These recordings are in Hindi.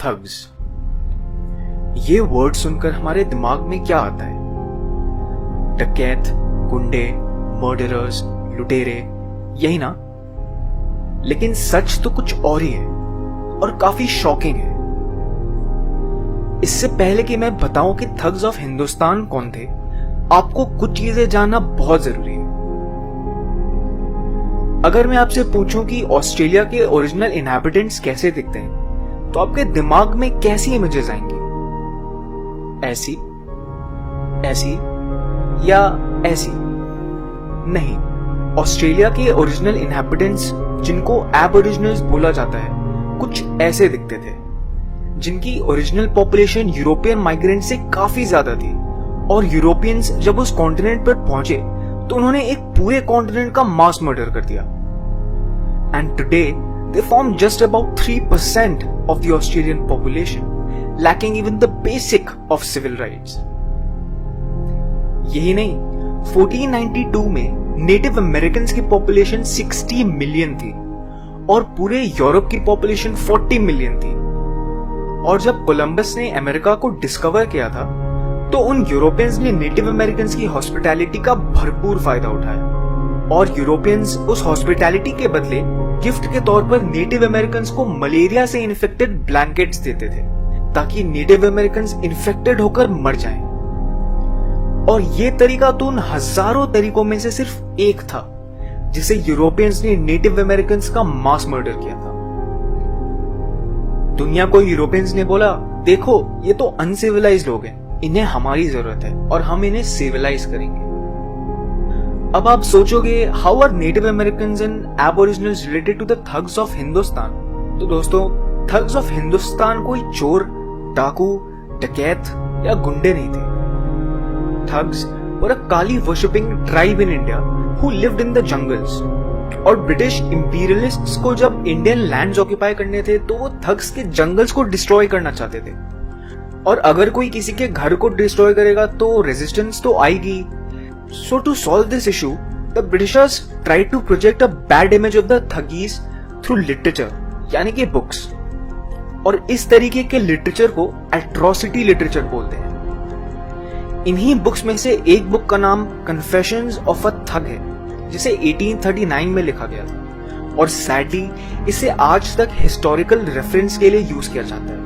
थग्स। ये वर्ड सुनकर हमारे दिमाग में क्या आता है? डकैत, गुंडे, मर्डरर्स, लुटेरे, यही ना? लेकिन सच तो कुछ और ही है और काफी शॉकिंग है। इससे पहले कि मैं बताऊं कि थग्स ऑफ हिंदुस्तान कौन थे, आपको कुछ चीजें जानना बहुत जरूरी है। अगर मैं आपसे पूछूं कि ऑस्ट्रेलिया के ओरिजिनल इनहैबिटेंट्स कैसे दिखते हैं, तो आपके दिमाग में कैसी इमेजेस आएंगी? ऐसी, ऐसी या ऐसी? नहीं, ऑस्ट्रेलिया के ओरिजिनल इनहैबिटेंट्स, जिनको एबोरिजिनल्स बोला जाता है, कुछ ऐसे दिखते थे, जिनकी ओरिजिनल पॉपुलेशन यूरोपियन माइग्रेंट से काफी ज्यादा थी। और यूरोपियंस जब उस कॉन्टिनेंट पर पहुंचे तो उन्होंने एक पूरे कॉन्टिनेंट का मास मर्डर कर दिया। And today they form just about 3% of the Australian population, lacking even the basic of civil rights. यही नहीं, 1492 में नेटिव अमेरिकन्स की पॉपुलेशन 60 मिलियन थी और पूरे यूरोप की पॉपुलेशन 40 मिलियन थी। और जब कोलंबस ने अमेरिका को डिस्कवर किया था, तो उन यूरोपियंस ने नेटिव अमेरिकन्स की हॉस्पिटैलिटी का भरपूर फायदा उठाया और यूरोपियंस उस हॉस्पिटैलिटी के बदले गिफ्ट के तौर पर नेटिव अमेरिकन्स को मलेरिया से इन्फेक्टेड ब्लैंकेट्स देते थे, ताकि नेटिव अमेरिकन्स इन्फेक्टेड होकर मर जाएं। और ये तरीका तो उन हजारों तरीकों में से सिर्फ एक था जिसे यूरोपियंस ने नेटिव अमेरिकन्स का मास मर्डर किया था। दुनिया को यूरोपियंस ने बोला, देखो ये तो अनसिविलाइज्ड लोग हैं, इन्हें हमारी जरूरत है और हम इन्हें सिविलाइज करेंगे। अब आप सोचोगे, how are native Americans and aboriginals related to the thugs of Hindustan? तो दोस्तों, थग्स ऑफ हिंदुस्तान कोई चोर, डाकू, डकैत या गुंडे नहीं थे। Thugs were a Kali worshipping tribe in India who lived in the jungles. और ब्रिटिश इंपीरियलिस्ट्स को जब इंडियन लैंड्स ऑक्यूपाई करने थे, तो वो थग्स के जंगल्स को डिस्ट्रॉय करना चाहते थे। और अगर कोई किसी के घर को डिस्ट्रॉय करेगा तो रेजिस्टेंस तो आएगी। So to solve this issue, the Britishers tried to project a bad image of the thuggees through literature, यानी कि बुक्स। और इस तरीके के लिटरेचर को एट्रोसिटी लिटरेचर बोलते हैं। इन्हीं बुक्स में से एक बुक का नाम कन्फेशंस ऑफ अ थग है, जिसे 1839 में लिखा गया था। और सैडली इसे आज तक हिस्टोरिकल रेफरेंस के लिए यूज किया जाता है।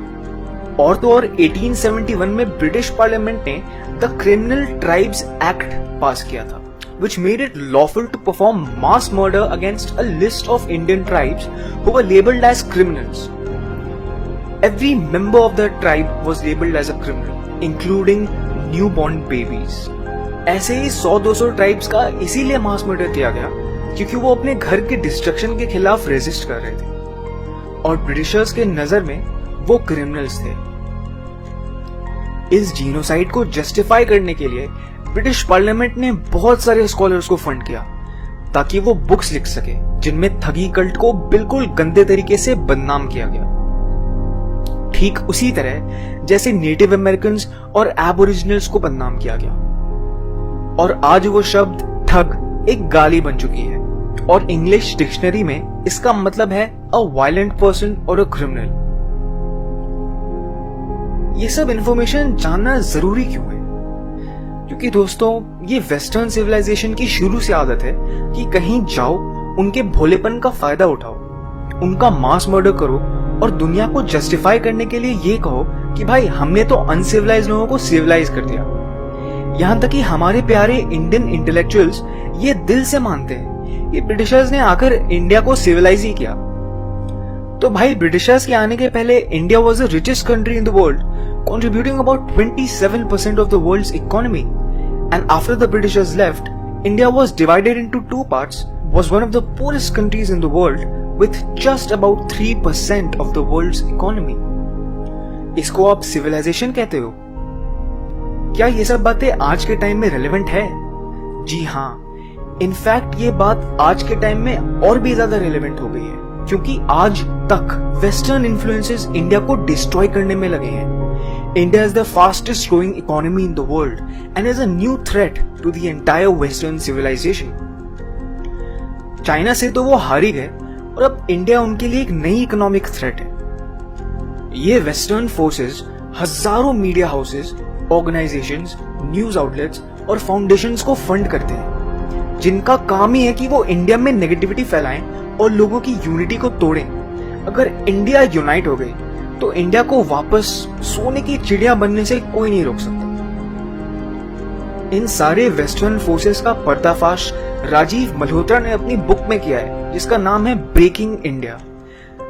और तो और 1871 में ब्रिटिश पार्लियामेंट ने द क्रिमिनल ट्राइब्स एक्ट पास किया था, which made it lawful to perform mass murder against a list of Indian tribes who were labeled as criminals. Every member of the tribe was labeled as a criminal, including newborn babies. ऐसे ही 100-200 ट्राइब्स का इसीलिए मास मर्डर किया गया क्योंकि वो अपने घर के डिस्ट्रक्शन के खिलाफ रेजिस्ट कर रहे थे और ब्रिटिशर्स के नजर में वो क्रिमिनल्स थे। इस जीनोसाइड को जस्टिफाई करने के लिए ब्रिटिश पार्लियामेंट ने बहुत सारे स्कॉलर्स को फंड किया ताकि वो बुक्स लिख सके जिनमें थगी कल्ट को बिल्कुल गंदे तरीके से बदनाम किया गया, ठीक उसी तरह जैसे नेटिव अमेरिकन्स और एबोरिजिनल्स को बदनाम किया गया। और आज वो शब्द ठग एक गाली बन चुकी है और इंग्लिश डिक्शनरी में इसका मतलब है अ वायलेंट पर्सन और अ क्रिमिनल। ये सब इंफॉर्मेशन जानना जरूरी क्यों है? क्योंकि दोस्तों, ये वेस्टर्न सिविलाइजेशन की शुरू से आदत है कि कहीं जाओ, उनके भोलेपन का फायदा उठाओ, उनका मास मर्डर करो और दुनिया को जस्टिफाई करने के लिए ये कहो कि भाई हमने तो अनसिविलाइज लोगों को सिविलाइज कर दिया। यहां तक कि हमारे प्यारे इंडियन इंटेलेक्चुअल्स ये दिल से मानते हैं कि ब्रिटिशर्स ने आकर इंडिया को सिविलाइज ही किया। तो भाई, ब्रिटिशर्स के आने के पहले India was the richest country in the world, contributing about 27% of the world's economy. And after the Britishers left, India was divided into two parts, was one of the poorest countries in the world with just about 3% of the world's economy. इसको आप civilization कहते हो? क्या ये सब बातें आज के टाइम में relevant है? जी हाँ, इनफैक्ट ये बात आज के टाइम में और भी ज्यादा relevant हो गई है, क्योंकि आज तक वेस्टर्न इन्फ्लुएंसेस इंडिया को डिस्ट्रॉय करने में लगे हैं। India is the fastest growing economy in the world and is a new threat to the entire Western civilization. China से तो वो हार ही गए और अब इंडिया उनके लिए एक नई इकोनॉमिक थ्रेट है। ये वेस्टर्न फोर्सेस हजारों media houses, organisations, news outlets और फाउंडेशंस को फंड करते हैं, जिनका काम ही है कि वो इंडिया में नेगेटिविटी फैलाएं और लोगों की यूनिटी को तोड़ें। अगर इंडिया यूनाइट हो गई तो इंडिया को वापस सोने की चिड़िया बनने से कोई नहीं रोक सकता। इन सारे वेस्टर्न फोर्सेस का पर्दाफाश राजीव मल्होत्रा ने अपनी बुक में किया है, जिसका नाम है ब्रेकिंग इंडिया,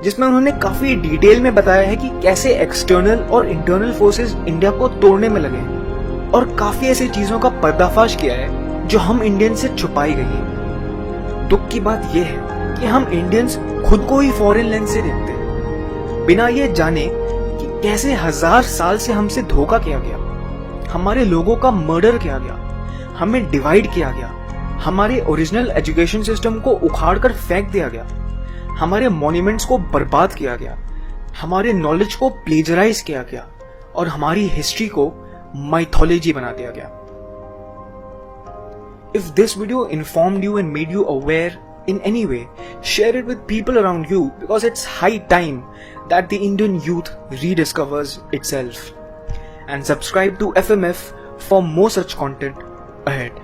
जिसमें उन्होंने काफी डिटेल में बताया है कि कैसे एक्सटर्नल और इंटरनल फोर्सेस इंडिया को तोड़ने में लगे हैं और काफी ऐसी चीजों का पर्दाफाश किया है जो हम इंडियन से छुपाई गई है। दुख की बात यह है कि हम इंडियंस खुद को ही फॉरेन लेंस से देखते हैं, बिना ये जाने कि कैसे 1000 साल से हमसे धोखा किया गया, हमारे लोगों का मर्डर किया गया, हमें डिवाइड किया गया, हमारे ओरिजिनल एजुकेशन सिस्टम को उखाड़कर फेंक दिया गया, हमारे मॉन्यूमेंट्स को बर्बाद किया गया, हमारे नॉलेज को प्लेजराइज किया गया और हमारी हिस्ट्री को माइथोलॉजी बना दिया गया। If this video informed you and made you aware in any way, share it with people around you because it's high time that the Indian youth rediscovers itself. And subscribe to FMF for more such content ahead.